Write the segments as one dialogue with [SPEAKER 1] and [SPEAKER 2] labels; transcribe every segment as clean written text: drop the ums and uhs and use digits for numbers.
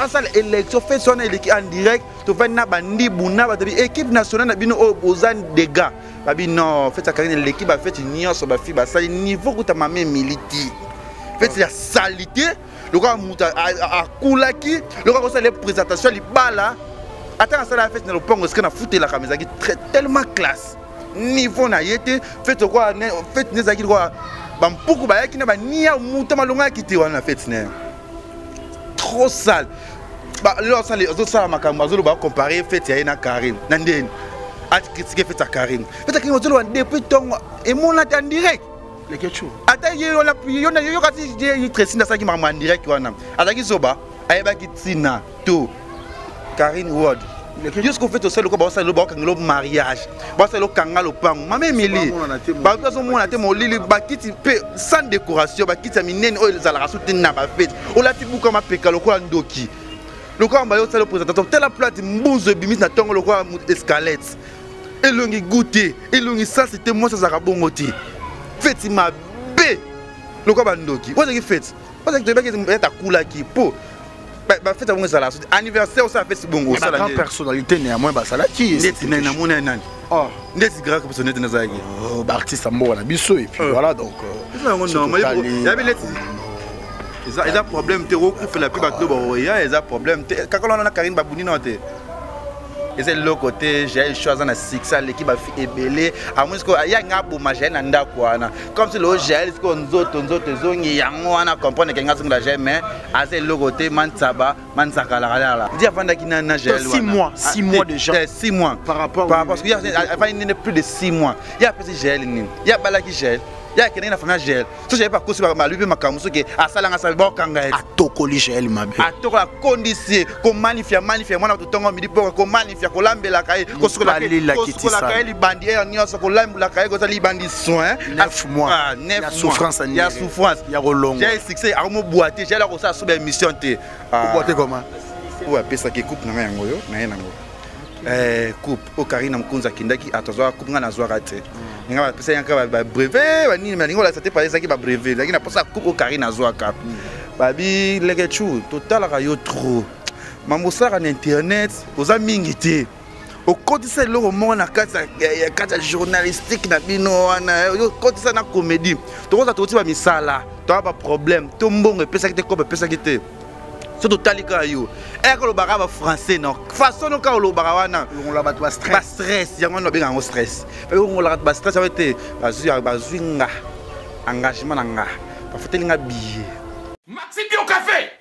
[SPEAKER 1] ça l'élection fait son équipe en direct to fait na bandi buna ba équipe nationale na bino ozan des gars babi non fait ça Karine l'équipe a fait union sur ba fi ba ça niveau que ta maman militi fait la salité le gars muta a kulaki le gars ça les présentations li bala attends ça la fête na le pongo ce que na fouté la camisa qui très tellement classe niveau na yete fait quoi fait nezaki quoi bam poukou ba yaki na ba nia muta malonga ki te wana fait né trop sale. Bah, là, ça, les autres, ça, ma camarade, va comparer fait à Karim. Nandine, à critiquer fait à Karim. Fait à Karim, depuis ton et mon en direct.
[SPEAKER 2] Les ketchup.
[SPEAKER 1] Attends, on a pu, on a eu aussi des très signes qui m'a en direct. Attends, qui soba, aïe, qui tina, tout. Karim Ward. Juste qu'on fait tout ça, le quoi, ça le mariage. Ça le kangal au pan. Ma mère Mili. Bah, parce que moi, on a mon lit, bah, qui sans décoration, bah, qui t'amène, oh, les alara soutenir n'a pas fait. On l'a dit beaucoup comme péka, le quoi, ndoki. Le quoi, on va y le présentateur. Telle la plate, mbouze bimis na tongo le quoi, escalette. Et l'on y goûté, et l'on y ça, c'était moi, ça sera bon moti. Fait, ma bé. Le quoi, ndoki. Où est-ce qu'il fait? Parce que tu veux que tu coula qui pour. Bah fait avant ça là anniversaire ça fait bon ça la grande
[SPEAKER 2] personnalité néanmoins bah ça la qui
[SPEAKER 1] c'est na mona nan oh ndesi grand personnalité na zaki
[SPEAKER 2] oh bah artiste ambo na biso et puis voilà donc
[SPEAKER 1] non mais il y avait les ils a problème te recouvre la pub bateau bah il y a des problèmes quand on a Karine Babouni non te et c'est le côté j'ai choisi na six l'équipe a fait ébélé à moins que il y a un beau magé na ndako wana comme si le gel ce qu'on nzoto zongi yango wana comprendre que ngasi la gel mais à c'est le côté mansaba mansaka la dit avant qui na gel
[SPEAKER 2] 6 mois déjà
[SPEAKER 1] 6 mois
[SPEAKER 2] par rapport
[SPEAKER 1] parce qu'il y a plus de 6 mois il y a petit gel il y a balaki gel il y a quelqu'un qui a fait un gel. Si je n'ai pas conçu ma lui, ma camus, qui a salanga sa bon kanga.
[SPEAKER 2] A tokoli gel, ma belle.
[SPEAKER 1] A toko la condition, qu'on magnifie, moi, tout le temps, midi pour qu'on magnifie, qu'on lambe la caille, qu'on se la caille, les bandits, qu'on lambe la caille, qu'on les bandits soins.
[SPEAKER 2] 9 mois.
[SPEAKER 1] 9 mois.
[SPEAKER 2] Souffrance,
[SPEAKER 1] il y a souffrance.
[SPEAKER 2] Il y a relong.
[SPEAKER 1] J'ai succès, à mon boîtier, j'ai la recette sur mes missions.
[SPEAKER 2] Boîtier comment?
[SPEAKER 1] Ouais, puis ça qui coupe, non, coupe au Karine Mkunza Kindaki, attention, coupe na zoa raté. Il y a un brevet, il y a c'était pas ça qui va brevet. Il y a pas ça coupe au Karine Azoa cap. Babi, les gars, total rayo trop. Mamoussa en internet, aux amis ngité. Au côté c'est le roman na carte journalistique na bino na côté ça na comédie. To ça to mi sala, to pas problème. To mbongo pesa qui te kope pesa qui te. C'est total yo. Et quand le baraba français non. Façon quand le barawana
[SPEAKER 2] on la bat stress.
[SPEAKER 1] Pas stress, il y a un bien en stress. On la bat stress ça va être bazuinga engagement nga. Pas faut telinga billet.
[SPEAKER 3] Maxi Bio café.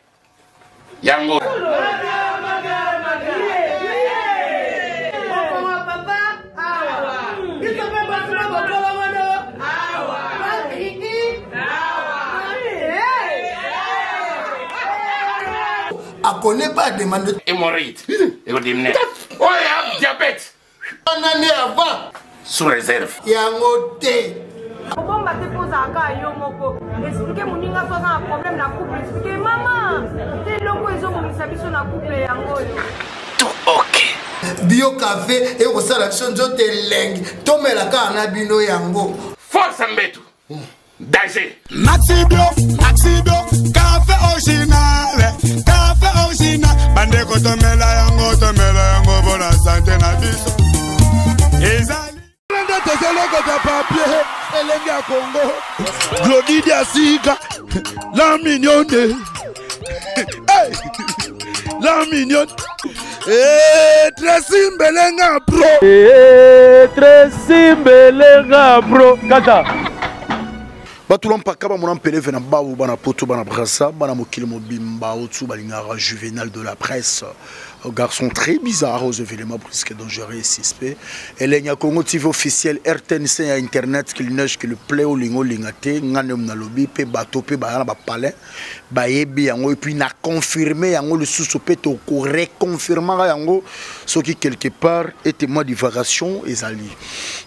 [SPEAKER 3] Yango.
[SPEAKER 4] On connaît pas demande
[SPEAKER 3] hémorroïde. Oh, il y a diabète.
[SPEAKER 4] Un année avant.
[SPEAKER 3] Sous réserve.
[SPEAKER 4] Il y a un hôtel.
[SPEAKER 5] Comment tu poses à Kayo Moko? Expliquez mon ninga pas un problème na couple. Expliquez maman. C'est longo ils ont mis sa biso na couple yango.
[SPEAKER 3] Tout ok.
[SPEAKER 4] Bio café et au sala chonjo te leng. Tome la ka na bino yango.
[SPEAKER 3] Force mbetu. Danger.
[SPEAKER 6] Maxi Bio, café original. Café original. Bande ko tomela yango pour la santé na biso. Ezali.
[SPEAKER 7] Papier, Elenga Congo, Glodidia Sika, la mignonne, hey, la mignonne, Tracy Mbelenga Pro, Tracy Mbelenga Pro, Kata.
[SPEAKER 2] Batulon pakaba mon appelé vena baou bana poto bana brasa bana mokili mobimba otu balingara juvénal de la presse. Un garçon très bizarre aux événements brusques dangereux et suspect. Et il y a Congo TV officiel RTNC à internet qui neige que le play au lingo lingate nganem na lobby pe bateau pe ba ba palais ba yebi yango et puis na confirmé yango le sous-sopé to ko reconfirmer yango ce qui quelque part est témoin d'ivagation et zali.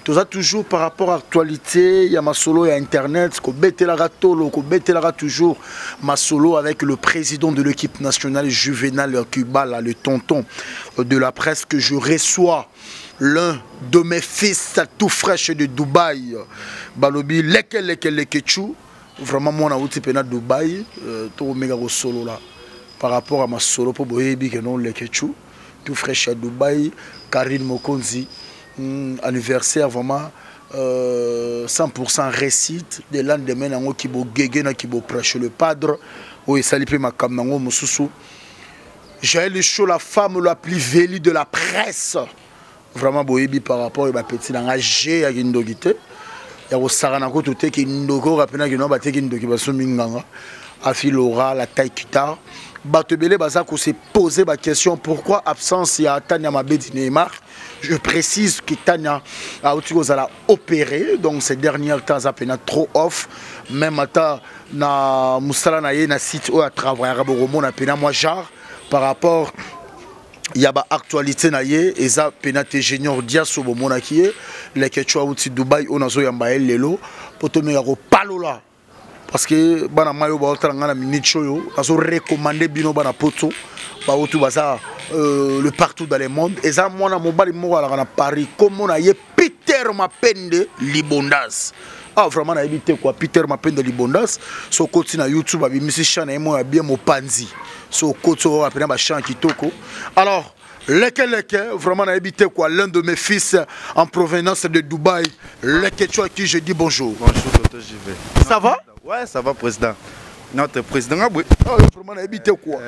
[SPEAKER 2] Tout ça toujours par rapport à l'actualité, il y a ma solo et internet ko betelara tolo ko betelara toujours ma solo avec le président de l'équipe nationale Juvenal Cuba là le tonton de la presse que je reçois, l'un de mes fils tout fraîche de Dubaï, Balobi leke ketchou, vraiment mon outil pena Dubaï, to méga solo là. par rapport à ma solo pour boyebi que non le Ketchou tout fraîche à Dubaï Karine Mokonzi anniversaire vraiment 100% récite de lendemain nango qui bo gege na qui bo prêcher le padre ou il sali pe makam nango mususu Jaël le show la femme la plus vélie de la presse vraiment boyebi par rapport à petit nanga G ya kindogite ya ko sarana ko tout ki ndoko rapena ki no ba te ki ndoki ba so minganga afi Laura la taille guitare bato belé baza ko se poser ma question pourquoi absence ya Tania Mabedi Neymar. Je précise que Tania a opéré, donc ces derniers temps, ça a trop off. Même maintenant, na Moussala na na site où à travailler à Romo na pena moi genre par rapport il y a ba actualité na ye et ça penate junior dia so bo mona qui est les Quechua outi Dubaï on a zo yamba lelo poto me ko palola parce que bana mayo ba otanga na minute show azo recommander bino bana poto ba otu baza le partout dans le monde et ça moi na mobile mo ala na Paris comme on a ye Peter Mapende Libondas. Ah vraiment na évité quoi Peter Mapende Libondas so côté na YouTube abi misi chana mo ya bien mo panzi so côté o apena ba chant kitoko. Alors lequel vraiment na évité quoi l'un de mes fils en provenance de Dubaï le Quechua qui je dis bonjour.
[SPEAKER 1] Bonjour Toto JV.
[SPEAKER 2] Ça va?
[SPEAKER 1] Ouais, ça va président. Notre président
[SPEAKER 2] vraiment na évité quoi.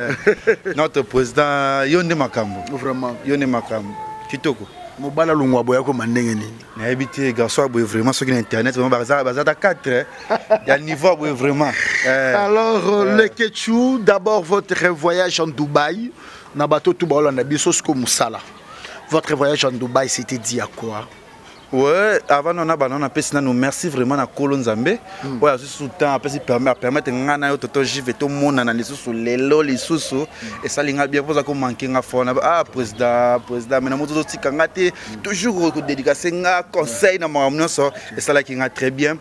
[SPEAKER 1] Notre président Yonde Makambo.
[SPEAKER 2] Vraiment
[SPEAKER 1] Yonde Makambo. Kitoko.
[SPEAKER 2] Mobala lungwa boya ko mandenge ni.
[SPEAKER 1] Na habité garçon boy vraiment sur internet vraiment baza 4 il y a niveau boy vraiment.
[SPEAKER 2] Alors le Ketchou d'abord votre voyage en Dubaï na bateau tout ba na biso sko musala. Votre voyage en Dubaï c'était dit à quoi?
[SPEAKER 1] Ouais, avant on a pensé nous merci vraiment à Kolonzambe. Ouais, sous temps après permettre ngana yo toto jive to mona na lisusu lelo lisusu et ça linga bien pour ça ko manquer nga fona ah président mais na moto tika ngate toujours ko dédicacer nga conseil na mamuno so et ça là qui nga très bien.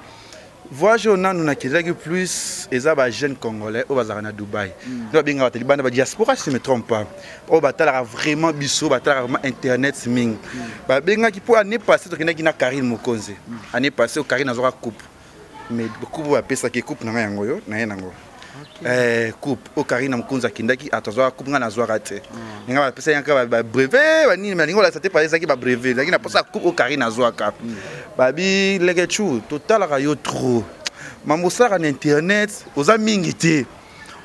[SPEAKER 1] Voyage on a nous na kizaki plus et ça ba jeune congolais au bazar na Dubaï. Nous bien ngata libanda ba diaspora si je me trompe pas. Au batala vraiment biso batala vraiment internet ming. Ba benga ki pour année passée to kina kina Karine Mokonzi. Année passée au Karine azora coupe. Mais coupe ba pesa ki coupe na yango yo na yango. Coupe au Karine Mokonzi kindaki atazora coupe nga na zora te. Nga ba pesa yanka ba brevet ba nini mais lingo la c'était pas ça qui ba brevet. Lakini na posa coupe au Karine azora ka. Babi le Ketchou total rayo trop. Mamosara na internet aux amis te.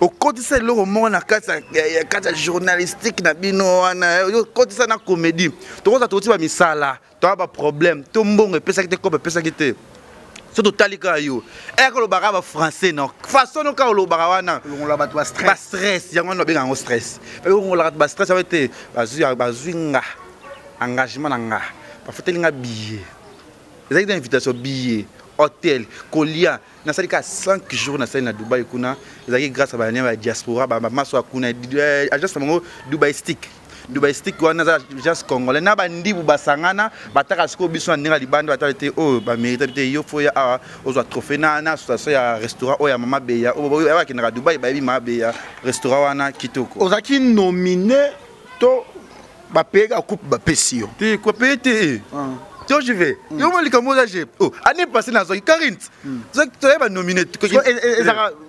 [SPEAKER 1] Au côté c'est le roman na kata journalistique na bino wana au côté ça na comédie. To za toti ba misala, to ba problème, to mbongo pesa ki te ko pesa ki te. So total ka yo. E ko lo bara ba français non. Façon no ka lo bara wana.
[SPEAKER 2] On la bat stress.
[SPEAKER 1] Ba stress, yango no benga ngo stress. E ko la ba stress avec te bazuinga engagement nga. Ba fotelinga billet. Les actes d'invitation, billets, hôtel, colia, na salika 5 jours na sali na Dubaï kuna, les grâce à la diaspora, ba maso kuna agence mango Dubaï Stick. Dubaï Stick wana za just congolais na bandi bu basangana, bataka siko biso na ninga libanda batalete oh ba mérite te yo fo ya ozo trophée na association ya restaurant o ya mama beya o ya ki na Dubaï ba bi ma beya restaurant wana kitoko.
[SPEAKER 2] Ozaki nominé to ba pega coupe ba pesio.
[SPEAKER 1] Te ko pete. Je vais. Yo mo lika moza je. Oh, année passée na zoki 40. Zoki to ba nominé.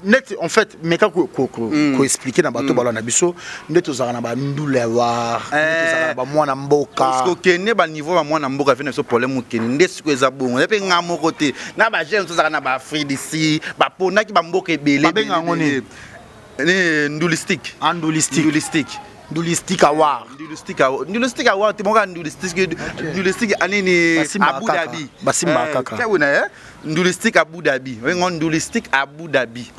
[SPEAKER 2] Net en fait, mais quand ko expliquer na bato balo na biso, net ozaka na ba ndula war, net ozaka na ba mwana mboka.
[SPEAKER 1] Parce que kene ba niveau ba mwana mboka fait so problème kene ndesiko eza bongo. Epe nga mo côté. Na ba jeune ozaka na ba Afrique d'ici, ba pona ki ba mboka ebele.
[SPEAKER 2] Ba benga ngoni.
[SPEAKER 1] Ndulistique.
[SPEAKER 2] Ndulistique. Ndulistique award.
[SPEAKER 1] Ndulistique award. Tu m'as Ndulistique anini Abu Dhabi.
[SPEAKER 2] Basimba kaka.
[SPEAKER 1] Tu vois Ndulistique Abu Dhabi. On Ndulistique Abu Dhabi.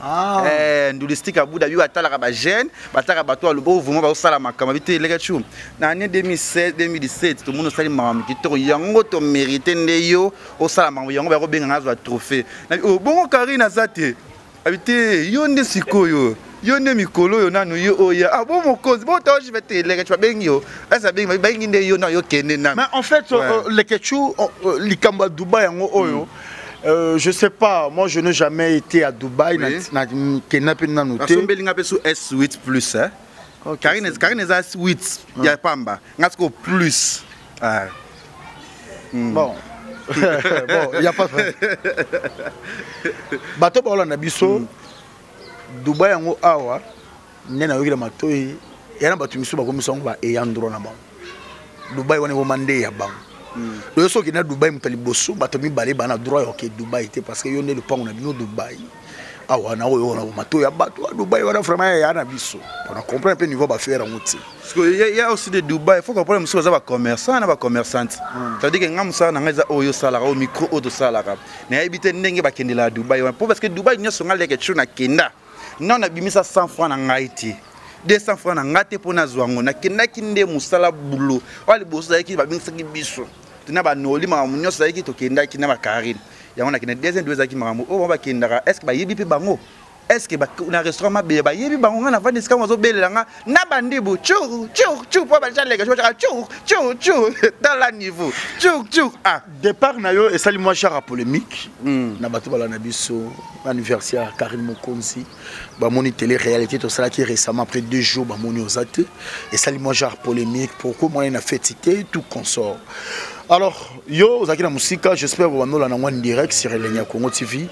[SPEAKER 1] Ndulistique Abu Dhabi. Batala ba jeune, batala bato alobo vraiment ba osala makama bité les gars. Na année 2016, 2017, tout le monde sali makama ki to yango to mériter ndeyo osala makama yango ba ko benga ngazo trophée. Bongo Karine azate. Habité yonde sikoyo. Yonde mikolo yo nanu yo oya ah bon mon cause bon toi je vais te les tu vas bien yo ça bien bien inde yo na yo kende na.
[SPEAKER 2] Mais en fait les Ketchou likamba Dubaï yango oyo je sais pas, moi je n'ai jamais été à Dubaï na kenape na noté.
[SPEAKER 1] Parce que belinga pe sous S8 plus hein. Karine est S8 ya pamba ngasko plus.
[SPEAKER 2] Bon. Bon, il y a pas de bateau ba na biso Dubaï yango awa nena yoki la matoi yana batu misu ba komisa ngo ba eyandro na bango Dubai wana bomande ya bango le soki na Dubai mutali bosso bato mibale bana droit yoke Dubai te parce que yo ne le pango na bino Dubai awa na oyo na matoi ya bato Dubai wana vraiment ya na biso on comprend un peu niveau ba faire ngoti
[SPEAKER 1] parce que il y a aussi de Dubai il faut comprendre musu za ba commerçant na ba commerçante ça dit que ngam ça na ngaza oyo salara au micro auto salara na ebite ndenge ba kendela Dubai parce que Dubai nyoso ngale ke chuna kenda non na bimisa 100 francs na ngaiti 200 francs na ngate pona zwango na kenda kinde musala bulo wali boso yaki ba bingisa ki biso tina ba noli ma munyoso yaki to kenda kina ba karine yango na kina deuxième deux yaki makambo o ba kendaka est-ce que ba yebi pe bango est-ce que na restaurant ma be ba yebi bango na vandi ska wazo belela na bandibu chou po ba chalega chou dans la niveau chou ah
[SPEAKER 2] départ na yo et sali moi cher à polémique na bato bala na biso anniversaire Karine Mokonzi ba moni télé réalité to sala qui récemment après 2 jours ba moni aux athées et sali moi cher polémique pourquoi moi na fêtité tout consort alors yo zaki na musika j'espère vous la en direct sur Lenya Congo TV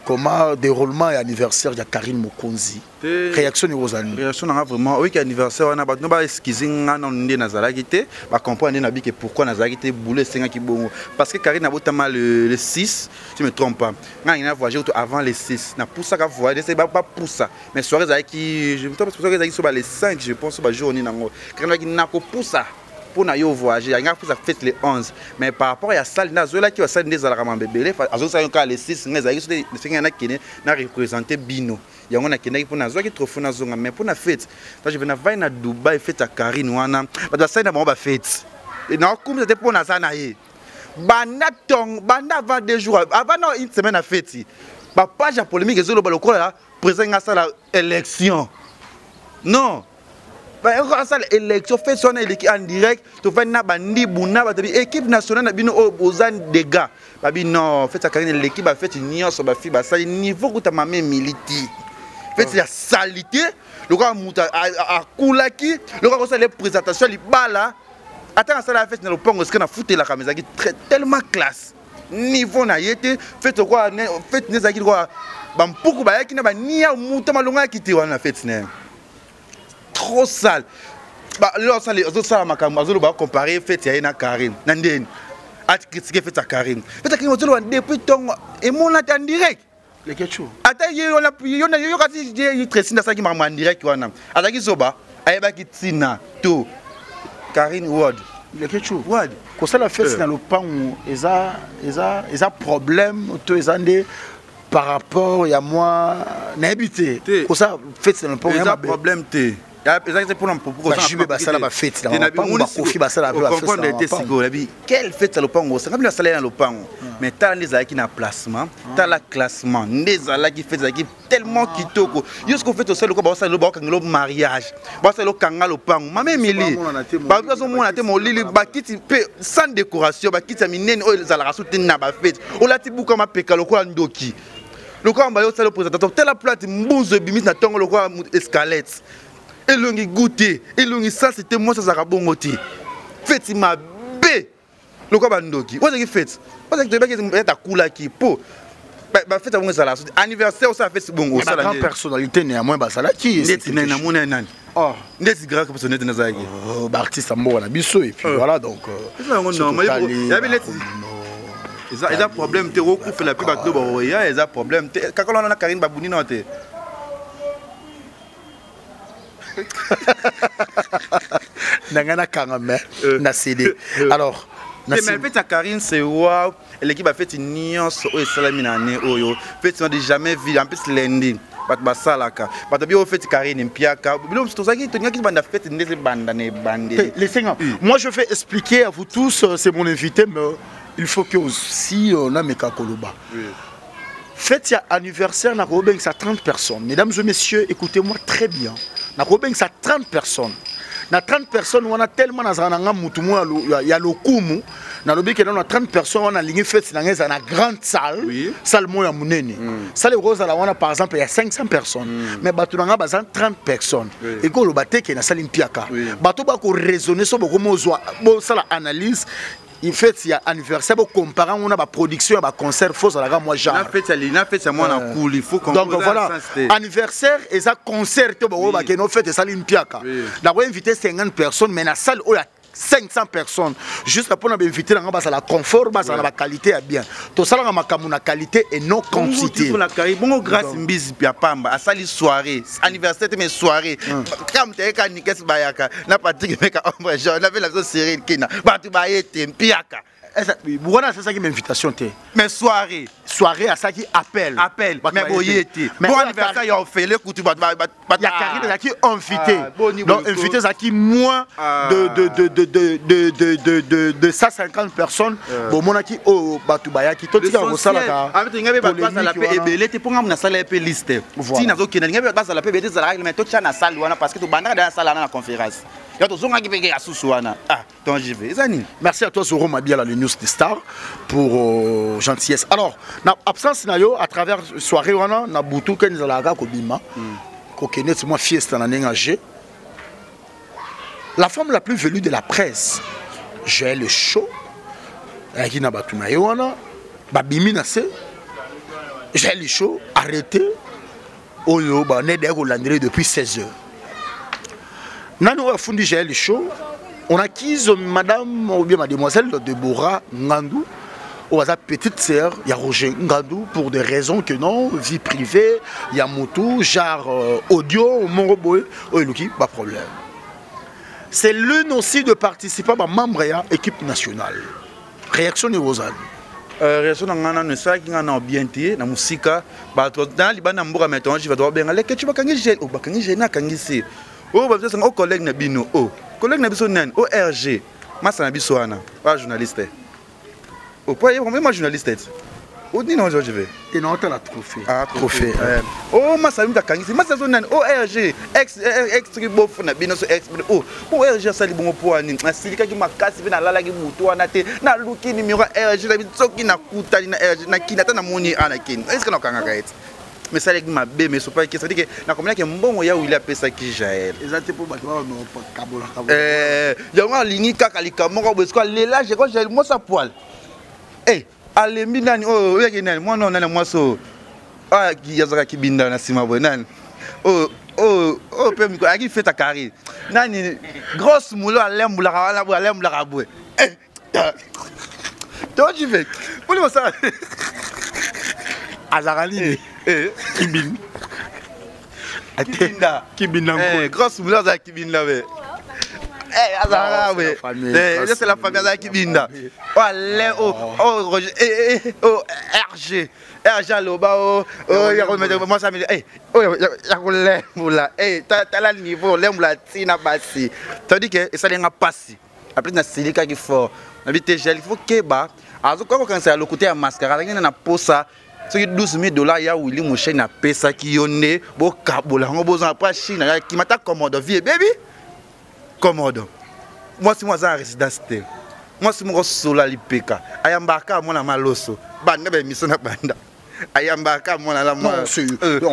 [SPEAKER 2] comment déroulement et anniversaire de Karine Mokonzi réaction aux années
[SPEAKER 1] réaction na vraiment oui anniversaire on a no ba excusing na ndé nazala kité ba comprendre na bike pourquoi nazala kité boulé senga ki bongo parce que Karine a botama le 6 si me trompe pas nga voyager avant le 6 na poussa ka voyager c'est pas poussa mais soirée za ki je me trompe soirée za ki so ba le 5 je pense ba journée nango Karine ki na ko poussa pour na yo voyager ya nga poussa fête le 11 mais par rapport à salle na zo la ki wa salle des alarama bébé azo sa yo ka le 6 nga za ki so de senga na kine na représenter bino yango na kende pour na zo ki trop na zonga mais pour na fête ça je vais na vai na Dubai fête à Karine wana ba ça na ba fête et na comme c'était pour na ça na ye banda avant 2 jours avant non une semaine à fête ba page polémique ezolo ba lokola présent nga ça la élection non ba ça l'élection fait son élection en direct to fait na bandi buna ba équipe nationale na bino o bozan dégâts ba bi non fait ça Karine l'équipe ba fait nyonso ba fi ba ça niveau kuta mame militi fait la salité le gars muta a kulaki le gars ça les présentations li bala attends ça la fête na le pongo ce que na fouté la caméra qui très tellement classe niveau na yete fait quoi fait nezaki quoi ba mpuku ba yaki na ba nia muta malonga kiti wana fête na trop sale bah là ça les autres makambo azolo ba comparer fête ya na Karine na ndeni ati critiquer fête ya Karine fête ya Karine azolo depuis tongo et mon en direct
[SPEAKER 2] les ketchou
[SPEAKER 1] ata yo na yo kasi je tresina ça qui m'a en direct wana azaki soba ayeba ki tina to Karine word
[SPEAKER 2] les ketchou word ko ça la fête na lopango eza problème to ezande par rapport ya moi na habité ko ça fête na lopango ya
[SPEAKER 1] problème te exactement pour
[SPEAKER 2] ça je vais passer la fête là on kofi basala la fête
[SPEAKER 1] quelle fête lopango ça comme la salle na lopango mais t'as les aki na placement t'as la classement ndezala qui fait zaki tellement kitoko yo ce qu'on fait au seul ko ba ça lo kangelo mariage ba ça lo kanga lopango mame mili ba zo mona te mo lili ba kiti pe sans décoration ba kiti minene o zala rasuti na ba fête o lati buka ma peka loko ndoki loko amba yo ça le présentateur telle plate mbuzo bimis na tongo loko escalette elongi goûter elongi ça c'était moi ça sera bongoti fête ma bé le quoi bandoki what est fête parce que tu vas être à coula qui po ba fête avant ça anniversaire ça fait bon ça la
[SPEAKER 2] grande personnalité néanmoins ba ça là qui
[SPEAKER 1] est na mona nani oh ndesi grand personnalité na zaki
[SPEAKER 2] ba artiste ambo na biso et puis voilà donc
[SPEAKER 1] il y avait les ils ont problème te recouvre la pub avec le il y a des problèmes quand on a Karine Babouni non te
[SPEAKER 2] Nangana Kangame na CD. Alors,
[SPEAKER 1] mais fait à Karine c'est waouh, l'équipe a fait une nuance au Salamina année oyo. Fait on n'a jamais vu en plus lundi. Ba salaka. Ba tabi au fait Karine mpiaka. Bilom c'est ça qui tonia qui banda fait une bande ne bande.
[SPEAKER 2] Laissez-moi. Moi je vais expliquer à vous tous, c'est mon invité mais il faut que aussi on a Meka Koloba. Fête anniversaire na Robin ça 30 personnes. Mesdames et messieurs, écoutez-moi très bien. Na Robin ça 30 personnes. Na 30 personnes on a tellement nazananga mutumu ya lokumu na lobi que na 30 personnes on a ligné fête na ngeza na grande salle salle moya munene salle rose la on a par exemple il y a 500 personnes mais batu nga bazan 30 personnes et ko lo bateke na salle mpiaka bato ba ko raisonner so boko mozwa bo sala analyse il fait il y a anniversaire pour comparer on a production à concert faux à la moi genre
[SPEAKER 1] fait moi en cool il faut qu'on
[SPEAKER 2] donc voilà anniversaire et ça concert to ba ke no fête ça limpiaka la invité 50 personnes mais la salle où 500 personnes juste pour inviter dans la confort dans la qualité à bien tout ça la makamu na qualité et non quantité
[SPEAKER 1] bon grâce mbizi pia pamba à sali soirée anniversaire mais soirée comme te ka nikes bayaka na Patrick meka ombre jaune na la série kina ba tu ba yete mpiaka
[SPEAKER 2] voilà c'est ça qui m'invitation
[SPEAKER 1] mais soirée
[SPEAKER 2] à ça qui appelle
[SPEAKER 1] mais boyete bon anniversaire y a fait le coutu
[SPEAKER 2] il y a carré qui invité donc invité ça qui moins de 150 personnes bon mon qui au batubaya qui tout ça au sala
[SPEAKER 1] avec ngabe ba basa la pe ebele te ponga na sala pe liste si na zo kena ngabe basa la pe bete za mais tout ça na salle wana parce que tu banda dans salle na conférence ya to zonga ki peke ya susu wana donc j'y vais ezani.
[SPEAKER 2] Merci à toi Zoro Mabia la news des stars pour gentillesse. Alors na absence na yo à travers soirée wana na butu ken zalaga ko bima ko kenet moi fiesta na nengagé. La femme la plus velue de la presse, j'ai le show. Qui n'a pas tout na yo wana ba bimi na se. J'ai le show arrêté. Oyo ba ne de ko landrer depuis 16 heures. Nano a fondé j'ai le show. On a acquis madame ou bien mademoiselle Deborah Ngandou, ou sa petite sœur, il y a Roger Ngandou, pour des raisons que non, vie privée, il y a moto, genre audio, Moroboy, pas de problème. C'est l'une aussi de participer à membre de l'équipe nationale. Réaction de Rosanne.
[SPEAKER 1] Réaction de ça qui a bien été, la musique, dans les bandes de maintenant, je vais devoir bien aller, que tu vas gagner, ou pas gagner, n'a gagné ici. Oh, bah, c'est un collègue Nabino, oh. Collègue Nabiso Nen, ORG, moi c'est Nabiso Anna, pas journaliste. Oh, moi journaliste. Oh, dis non, je vais.
[SPEAKER 2] Et non, tu as la trophée.
[SPEAKER 1] Trophée. Oh, moi ça me dit moi c'est Nen, ORG, ex-tribo, Nabino, ex-tribo. Oh, ORG, ça libon pour Annie. Ma silika qui m'a cassé, na la qui moutou, anate, na luki numéro RG, na bitsoki na kuta, na RG, na kinata na moni anakin. Est-ce que nous avons mais ça avec ma bé mais c'est pas que ça dit que na combien que bon ya où il a payé ça qui Jaël
[SPEAKER 2] exact pour ba non pas kabola
[SPEAKER 1] ya nga lingi kaka likamoko besko lela je ko Jaël moi ça poil ale minani oh yaki nani moi non nani moi so qui yazaka ki binda na sima bo nani oh pe mi ko aki fait ta carré nani grosse moulo alembula wala alembula kabwe toi tu fais pour le ça
[SPEAKER 2] Azarali Kibinda
[SPEAKER 1] grosse moulin à Kibinda Azara ouais c'est la famille à Kibinda RG Loba moi ça me dit t'as la niveau l'embla tina bassi ça dit que ça n'a pas passé après na silika qui fort habité gel il faut que ba azo quand c'est à le côté à mascara il y a posa ce qui $12,000 ya Willy Mouché na pesa qui yonne bo kabola ngo bozo après Chine qui mata commode vie baby commode moi si moi en résidence moi si moi sola lipeka ayambaka moi na maloso banda be mission na banda ayambaka moi na la moi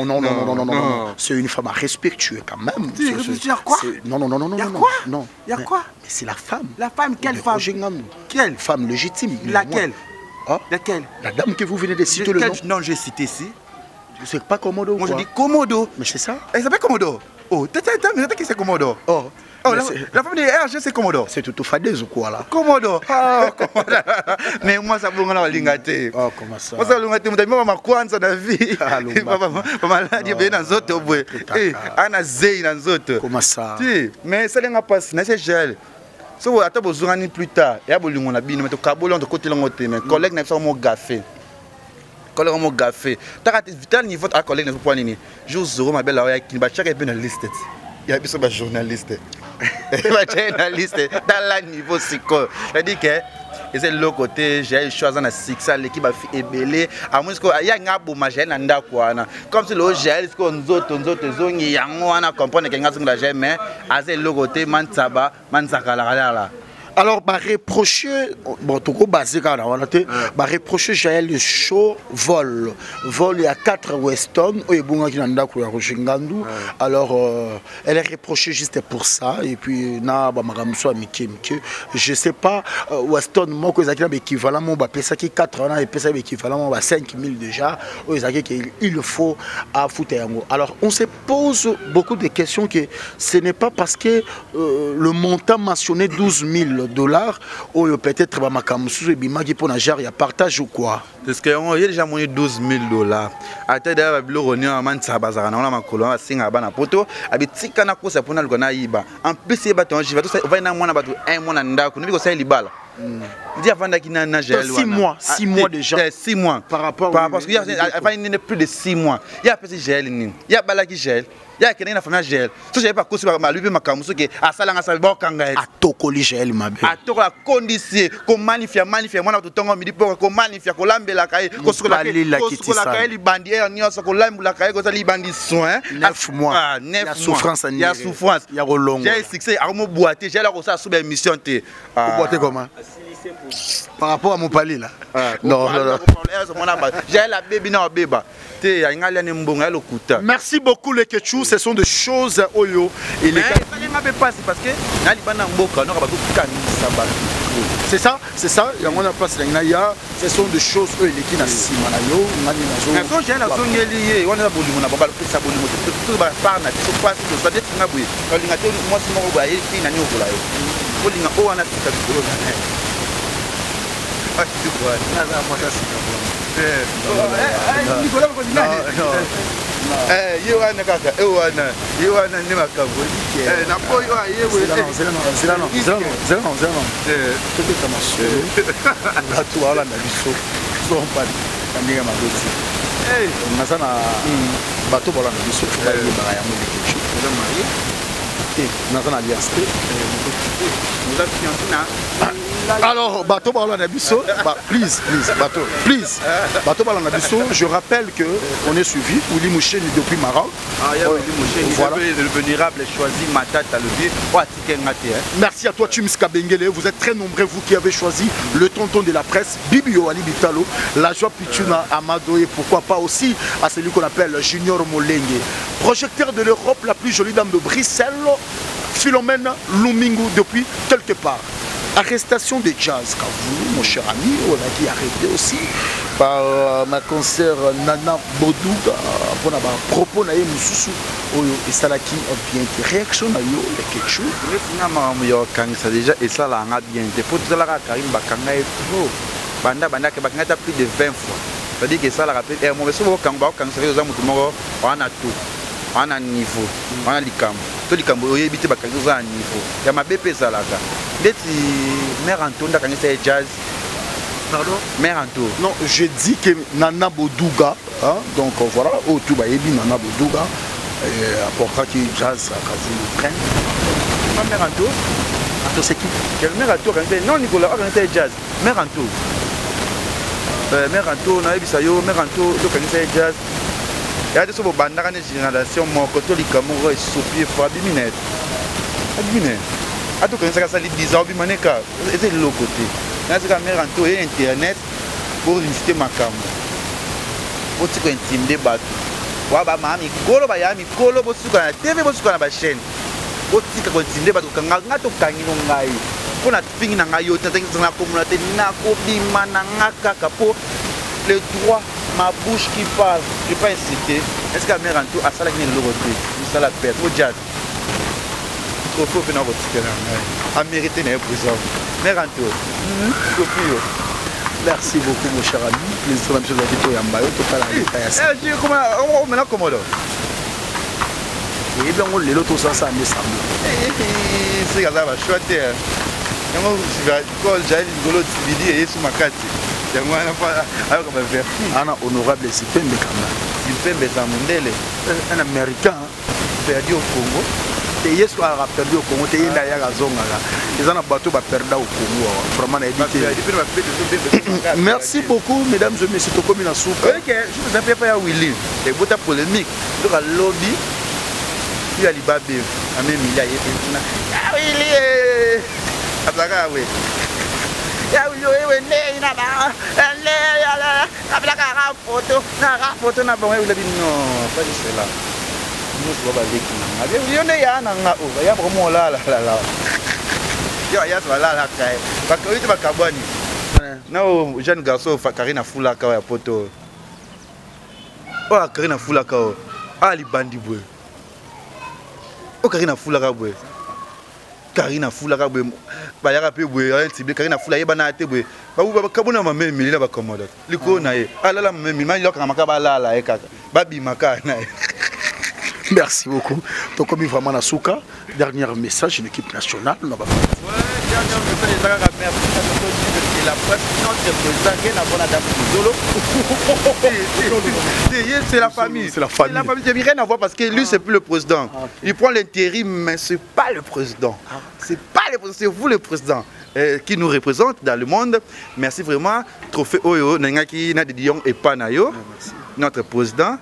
[SPEAKER 2] non c'est une femme respectueuse quand même
[SPEAKER 1] tu veux dire quoi
[SPEAKER 2] non
[SPEAKER 1] il y a quoi
[SPEAKER 2] mais c'est la femme
[SPEAKER 1] quelle femme
[SPEAKER 2] quelle femme légitime
[SPEAKER 1] laquelle
[SPEAKER 2] Ah,
[SPEAKER 1] laquelle?
[SPEAKER 2] La dame que vous venez de citer le nom.
[SPEAKER 1] Non, j'ai cité ici.
[SPEAKER 2] Je sais pas Komodo.
[SPEAKER 1] Moi je dis Komodo.
[SPEAKER 2] Mais c'est ça.
[SPEAKER 1] Elle s'appelle Komodo. Oh, t'as qui c'est Komodo? Oh, la femme de RG c'est Komodo.
[SPEAKER 2] C'est tout fadez ou quoi là?
[SPEAKER 1] Komodo. Ah, Komodo. Mais moi ça vous la lingate.
[SPEAKER 2] Oh, comment ça?
[SPEAKER 1] Moi ça lingate, moi ma kwanza na vie. Papa maladi bien dans autres boy. Ana zey dans autres.
[SPEAKER 2] Comment ça?
[SPEAKER 1] Si, mais ça n'a pas passé, c'est gel. So ata bozurani plus tard ya bolingo na bino meto kabolo to côté longo te mais collègue na mo gafé collègue mo gafé ta vital niveau ta collègue na point nini jour zéro ma belle ya ki ba chaque peu na liste ya biso ba journaliste ba journaliste dans la niveau siko ça dit que et c'est le côté j'ai choisi na succès l'équipe a fait ébélé à moins que ya ngabo ma j'ai na ndako wana comme si le gel ko nzoto zongi yango wana comprendre que ngazinga la mais à c'est le côté mansaba mansakala la
[SPEAKER 2] Alors, bah reprocher, bon, tout coup basé quand on a été, bah reprocher Jaël le show vol, il y a 4 Weston, et bon qui n'en a que Rochingandu. Alors, elle est reprochée juste pour ça, et puis na bah magamso amike, je sais pas Weston moi que ça qui est équivalent, mon bah ça qui 4 ans et ça équivalent bah 5000 déjà, il faut à foutre. Alors, on se pose beaucoup de questions que ce n'est pas parce que le montant mentionné 12 000 $, ou peut-être il y a partage ou quoi?
[SPEAKER 1] Parce qu'il y a déjà 12 000 $. À tête de en plus, il y a
[SPEAKER 2] 6 mois déjà.
[SPEAKER 1] 6 mois.
[SPEAKER 2] Par rapport
[SPEAKER 1] parce qu'il y a plus de 6 mois. Il y a petit gel, il y a balaki gel. Il y a quelqu'un qui a fait un gel. Si je n'ai pas cousu ma lui ma kamusu qui a salanga sa bokanga.
[SPEAKER 2] A tokoli gel ma belle.
[SPEAKER 1] A tokola condition ko magnifier moi to tongo midi pour ko magnifier ko lambela kai ko sokola kai li bandi e nyoso ko lambula kai ko sali bandi soin
[SPEAKER 2] 9 mois.
[SPEAKER 1] Ah 9 mois.
[SPEAKER 2] Souffrance
[SPEAKER 1] il y a souffrance.
[SPEAKER 2] Il y a rolongo.
[SPEAKER 1] J'ai succès à mo boiter, j'ai la ko ça sous émission te.
[SPEAKER 2] Boiter comment? Par rapport à mon palais là. Non.
[SPEAKER 1] J'ai la baby na beba.
[SPEAKER 2] Merci beaucoup les Ketchou, ce sont des choses oyo et les
[SPEAKER 1] parce que
[SPEAKER 2] c'est ça, il y a mon place là, ce sont des choses oyo les qui na sima na yo, ngani na zo.
[SPEAKER 1] J'ai la songeli, on a bolu na baba le ça bolu tout ba parna tout passe tout ça d'être na boui. Quand linga to moi si mo ba yi na nyo bola yo. Ko linga o ana sika bolo na. Ah tu vois, na za mo ta sika bolo. Nicolas ko dinani. Yewana kaka, yewana ni makabo. Na po yo yewe.
[SPEAKER 2] Zela non. Tout kama so. Ngatu wala na biso. So pa ndinga magoti. Nasana bato bola na biso ba yeba ya mo Ketchou. Nasana alliance.
[SPEAKER 1] Nous avons fiantina.
[SPEAKER 2] Alors, bateau Balan Abisso, please, bateau Balan Abisso, je rappelle qu'on est suivi, Willy Mouchen depuis Maroc.
[SPEAKER 1] Voilà. Le vénérable choisi Matata le vieux.
[SPEAKER 2] Merci à toi, Tums Kabengele. Vous êtes très nombreux, vous qui avez choisi le tonton de la presse, Bibio Ali Bitalo, la joie Pichuna Amado et pourquoi pas aussi à celui qu'on appelle Junior Molengue. Projecteur de l'Europe, la plus jolie dame de Bruxelles, Philomène Lumingu depuis quelque part. Arrestation de jazz, vous, mon cher ami, on a qui arrêté aussi par ma concert Nana Bodouga pour la propos naïe Moussou et Salaki bien réaction naïe le Ketchou.
[SPEAKER 1] Le cinéma yo quand ça déjà et ça là bien des pour tout la Karim Bakanga et trop banda que Bakanga plus de 20 fois. C'est-à-dire que ça la rappelle et moi souvent quand ça fait aux amis tout monde on a tout. On a niveau, on a l'icam. Tout l'icam, on y habite Bakanga à niveau. Il y a ma BP ça là. Mère Antoine quand c'est jazz.
[SPEAKER 2] Pardon?
[SPEAKER 1] Mère Antoine.
[SPEAKER 2] Non, je dis que Nana Bodouga, hein, donc voilà, au tout bas Nana Bodouga, important que jazz à vous prenne.
[SPEAKER 1] Mère Antoine.
[SPEAKER 2] Antoine c'est qui?
[SPEAKER 1] Quelle Mère Antoine? Non Nicolas, quand c'est jazz. Mère Antoine. Mère Antoine, on a vu ça yo. Mère Antoine, quand c'est jazz. Il y a des choses qui sont en génération, mon côté du Cameroun est soupir pour abîmer. Abîmer. À tout cas, ça dit 10 ans, c'est de l'autre côté. Là, c'est quand même rentrer Internet pour visiter ma cam. Pour se intimider, bateau. Waba mami, kolo ba yami, kolo bosuka na TV bosuka na ba chaîne. Pour se intimider, bateau. Quand on a tout gagné, on a eu. Pour la fille na ngayo, t'as dit que la communauté n'a qu'au mananga capo. Le droit, ma bouche qui parle, je ne vais pas inciter. Est-ce qu'à mère en tout, à ça, il y a le côté, ça la perte, au jazz. Il faut faire un petit à mériter une prison. Mère en tout,
[SPEAKER 2] merci beaucoup, mon cher ami. Les autres, même chose à dire, il y a
[SPEAKER 1] comment on est commode.
[SPEAKER 2] Et bien, on les lotos ça me semble.
[SPEAKER 1] C'est comme ça, va choisir. Quand j'ai une golo de et sur ma carte.
[SPEAKER 2] Ana honorable Zipembe Kama.
[SPEAKER 1] Zipembe Zamundele.
[SPEAKER 2] Un américain
[SPEAKER 1] perdu au Congo.
[SPEAKER 2] Et yes, on a perdu au Congo. Et il y a Zonga. Ils ont un bateau perdu au Congo. Vraiment, merci beaucoup, mesdames et messieurs. Comme une soupe.
[SPEAKER 1] Ok, je vous appelle pas Willy. Les bottes polémiques. Le lobby. Il y a l'Ibabé. Willy. Abaka we. Ya uyo we ne ina ba. Le ya abaka photo na bon we le bino. Pas de cela. Nous va ba leki na. Abi uyo ne ya na nga o. Ya ba mo la. Yo ya va la kai. Ba ko ite ba kabani. Na o jeune garçon fa Karina Fula ka ya poto. Oh Karina Fula ka o. Ali bandi boy. Oh Karina Fula ka boy. Karina Fula ka boy. Ba ya pe boy, ya tibe Karina Fula ye bana te boy. Ba bu ba kabuna ma memi la ba komoda. Liko na ye. Ala la memi ma yoka makaba la e kaka. Ba bi maka na ye.
[SPEAKER 2] Merci beaucoup. Donc comme vraiment na souka, dernier message de l'équipe nationale, on va faire.
[SPEAKER 1] Ouais, dernier message de la presse, notre président n'a pas d'âme solo. C'est la famille. C'est la famille. La famille, rien à voir parce que lui c'est plus le président. Il prend l'intérim mais c'est pas le président. C'est pas le président, c'est vous le président. Qui nous représente dans le monde. Merci vraiment. Trophée Oyo, Nengaki Nadidion et Panayo, notre président.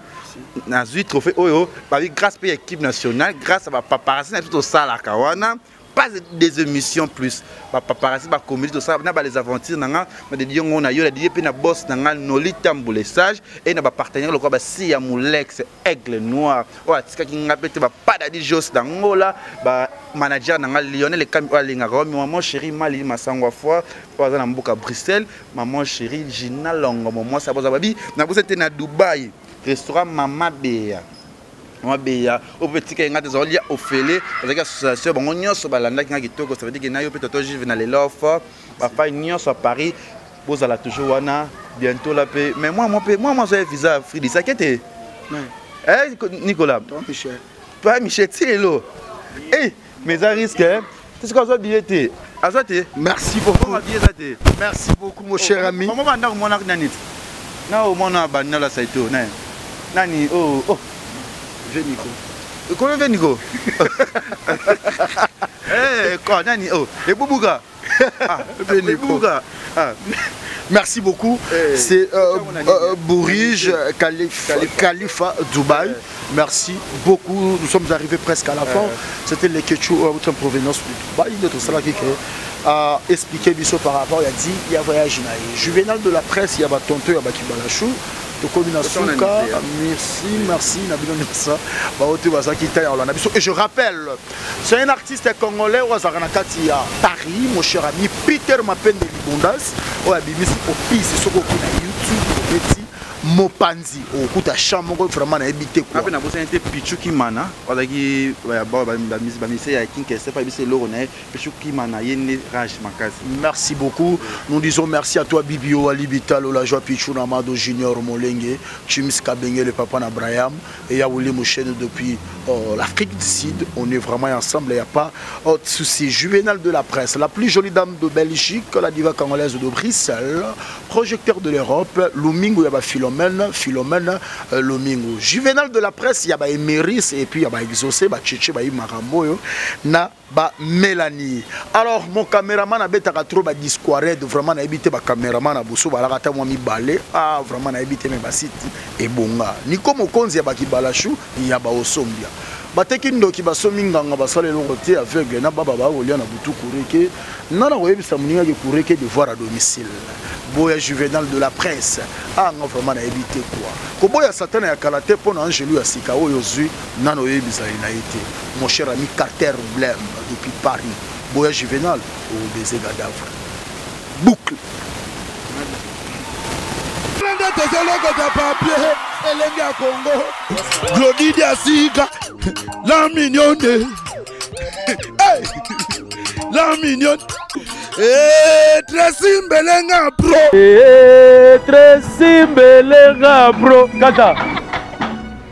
[SPEAKER 1] Nazi trophée Oyo, grâce à l'équipe nationale, grâce à paparazzi, tout au ça la kawana, pas des émissions plus. Paparazzi, comédie, tout ça, les aventures, on a eu la DP na boss, Noli Tamboulessage, et na partenaire, le quoi, si Amoulex, Aigle Noir, ou à Tika qui n'a pas d'adi Jos d'Angola, manager Lionel, les caméras, maman chérie, Mali, Massangwa Foi, à Bruxelles, maman chérie, Gina Longo, moi, ça va babi, n'a pas été à Dubaï. Restaurant Mama Beya. Mama Beya. Au petit cas, il y a des olies au fêlé. Parce que l'association, on y a sur Balanda qui a quitté. Ça veut dire qu'il y a peut-être je viens aller l'offre. Papa, il y a sur Paris. Vous allez toujours wana bientôt la paix. Mais moi, j'ai un visa à Fridi. Ça qui était. Nicolas.
[SPEAKER 2] Michel.
[SPEAKER 1] Toi, Michel, c'est l'eau. Eh, mais ça risque. C'est ce qu'on a dit.
[SPEAKER 2] Merci beaucoup. Merci beaucoup, mon cher ami.
[SPEAKER 1] Na o mona banna la saito na nani
[SPEAKER 2] Venico.
[SPEAKER 1] Comment Venico? Quoi nani et Boubuga. Boubuga.
[SPEAKER 2] Merci beaucoup. C'est Bourige Khalifa Dubaï. Merci beaucoup. Nous sommes arrivés presque à la fin. C'était les Ketchou en provenance de Dubaï. Notre salle qui a expliqué par rapport, il a dit il y a voyage. Juvénal de la presse, il y a Tonto, il y a Bakibalachou. Merci. Et je rappelle, c'est un artiste congolais au Paris, mon cher ami Peter Mapen de Libondas. Au YouTube, Mopanzi, au coup de chambre, vraiment habité quoi.
[SPEAKER 1] Après, on a été Pichuki Mana, on a dit,
[SPEAKER 2] merci beaucoup. Nous disons merci à toi, Bibio, Ali Bitalo, la joie Pichou, Namado Junior, Molenge, Chimis Kabenge, le papa Nabraham, et Yaouli Mouchen depuis l'Afrique du Sud. On est vraiment ensemble, il n'y a pas de souci. Juvénal de la presse, la plus jolie dame de Belgique, la diva congolaise de Bruxelles, projecteur de l'Europe, Lumingo, il y a Philomène Lomingo. Juvénal de la presse, il y a Emeris et puis il y a Exaucé, Tchétché, Maramboyo, na Mélanie. Alors mon caméraman a bêta trop disquared, vraiment a évité ma caméraman à Boussou, à la rata moi mi balé, vraiment a évité mes bassiti et bonga. Ni comme au konzi ya baki balachou, il y a Osombia. Bateki ndoki basomi nganga basale longote aveugle na baba ba olia na butu kureke nana oyebisa muninga ke kureke devoir à domicile. Boya Juvénal de la presse nga vraiment na éviter quoi. Ko boya satana ya kalate pona angelu ya sika oyo zui nana oyebisa ina été. Mon cher ami Carter Blem depuis Paris. Boya Juvénal au baiser cadavre. Boucle.
[SPEAKER 7] Elenga Congo, Glody Diasika, la mignonne, la mignonne, Tracy Mbelenga Pro, Tracy Mbelenga Pro, Kata.